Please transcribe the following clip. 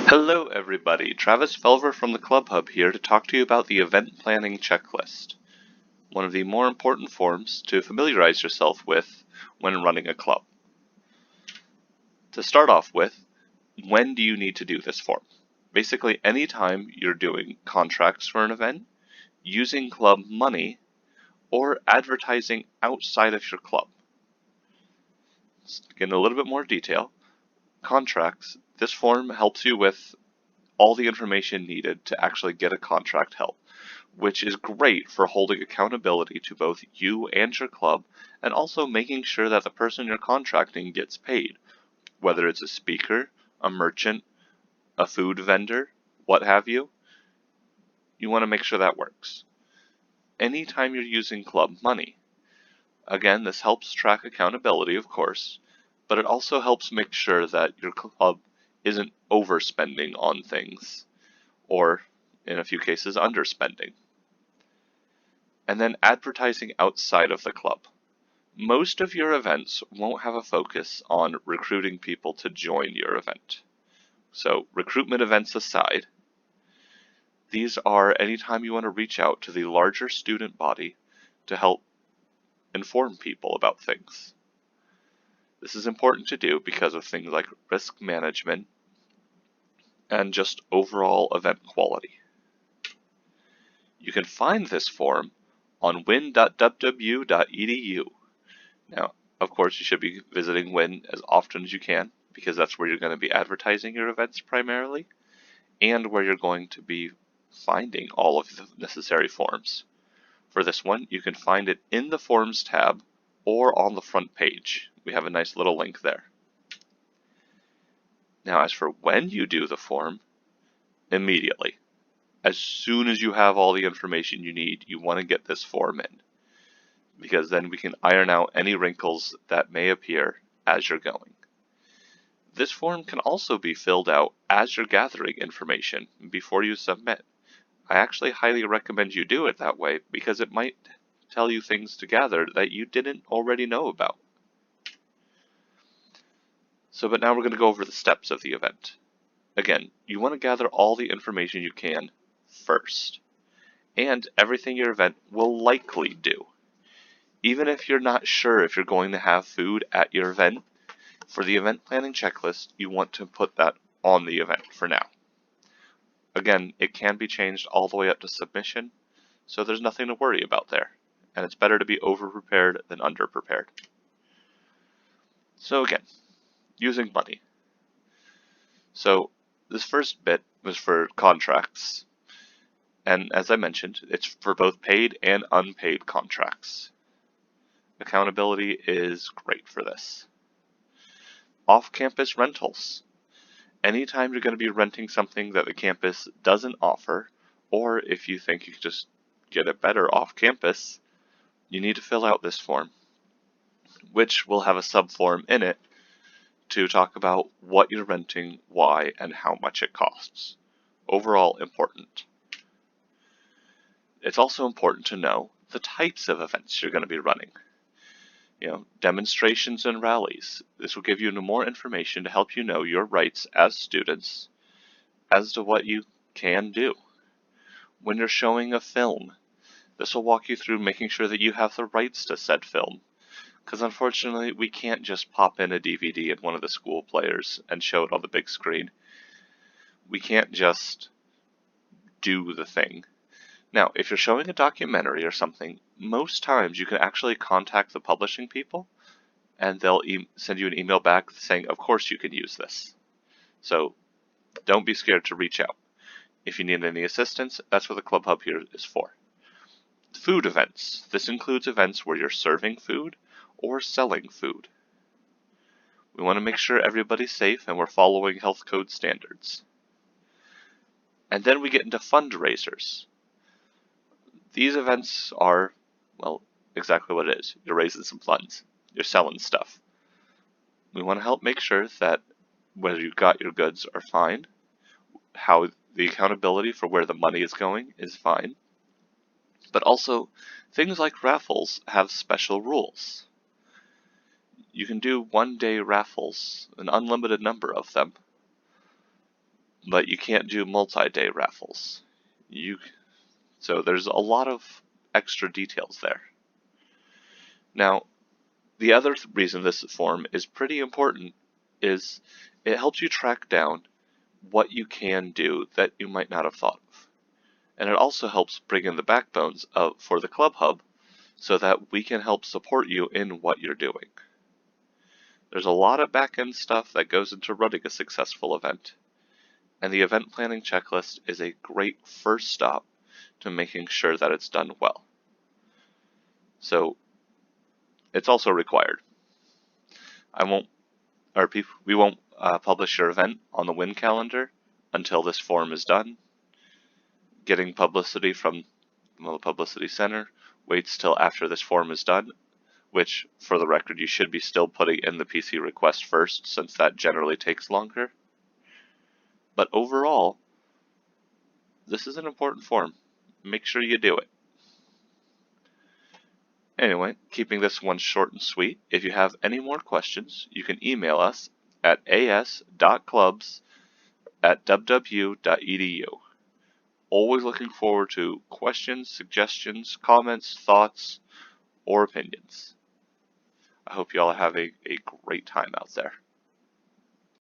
Hello everybody, Travis Felver from the Club Hub here to talk to you about the event planning checklist, one of the more important forms to familiarize yourself with when running a club. To start off with, when do you need to do this form? Basically, anytime you're doing contracts for an event, using club money, or advertising outside of your club. Let's get in a little bit more detail. Contracts, this form helps you with all the information needed to actually get a contract held, which is great for holding accountability to both you and your club, and also making sure that the person you're contracting gets paid, whether it's a speaker, a merchant, a food vendor, what have you. You want to make sure that works. Anytime you're using club money, again, this helps track accountability, of course, but it also helps make sure that your club isn't overspending on things, or in a few cases, underspending. And then advertising outside of the club. Most of your events won't have a focus on recruiting people to join your event. So recruitment events aside, these are anytime you want to reach out to the larger student body to help inform people about things. This is important to do because of things like risk management and just overall event quality. You can find this form on win.ww.edu. Now, of course, you should be visiting Win as often as you can, because that's where you're going to be advertising your events primarily, and where you're going to be finding all of the necessary forms. For this one, you can find it in the Forms tab or on the front page. We have a nice little link there. Now, as for when you do the form, immediately. As soon as you have all the information you need, you want to get this form in, because then we can iron out any wrinkles that may appear as you're going. This form can also be filled out as you're gathering information before you submit. I actually highly recommend you do it that way because it might tell you things to gather that you didn't already know about. But now we're going to go over the steps of the event. Again, you want to gather all the information you can first, and everything your event will likely do. Even if you're not sure if you're going to have food at your event, for the event planning checklist, you want to put that on the event for now. Again, it can be changed all the way up to submission, so there's nothing to worry about there, and it's better to be over-prepared than under-prepared. So again, using money. So this first bit was for contracts, and as I mentioned, it's for both paid and unpaid contracts. Accountability is great for this. Off-campus rentals. Anytime you're going to be renting something that the campus doesn't offer, or if you think you could just get it better off campus, you need to fill out this form, which will have a sub-form in it to talk about what you're renting, why, and how much it costs. Overall important. It's also important to know the types of events you're going to be running. Demonstrations and rallies. This will give you more information to help you know your rights as students as to what you can do. When you're showing a film, this will walk you through making sure that you have the rights to said film, because unfortunately we can't just pop in a DVD in one of the school players and show it on the big screen. We can't just do the thing. Now, if you're showing a documentary or something, most times you can actually contact the publishing people, and they'll send you an email back saying, of course you can use this. So don't be scared to reach out. If you need any assistance, that's what the Club Hub here is for. Food events. This includes events where you're serving food or selling food. We want to make sure everybody's safe and we're following health code standards. And then we get into fundraisers. These events are, well, exactly what it is. You're raising some funds. You're selling stuff. We want to help make sure that whether you got your goods are fine, how the accountability for where the money is going is fine, but also things like raffles have special rules. You can do one-day raffles, an unlimited number of them, but you can't do multi-day raffles. So there's a lot of extra details there. Now, the other reason this form is pretty important is it helps you track down what you can do that you might not have thought of. And it also helps bring in the backbones for the Club Hub so that we can help support you in what you're doing. There's a lot of back-end stuff that goes into running a successful event, and the event planning checklist is a great first stop to making sure that it's done well. So it's also required. We won't publish your event on the Win calendar until this form is done. Getting publicity from the Publicity Center waits till after this form is done, which, for the record, you should be still putting in the PC request first, since that generally takes longer. But overall, this is an important form. Make sure you do it. Anyway, keeping this one short and sweet, if you have any more questions, you can email us at as.clubs@ww.edu. Always looking forward to questions, suggestions, comments, thoughts, or opinions. I hope you all have a great time out there.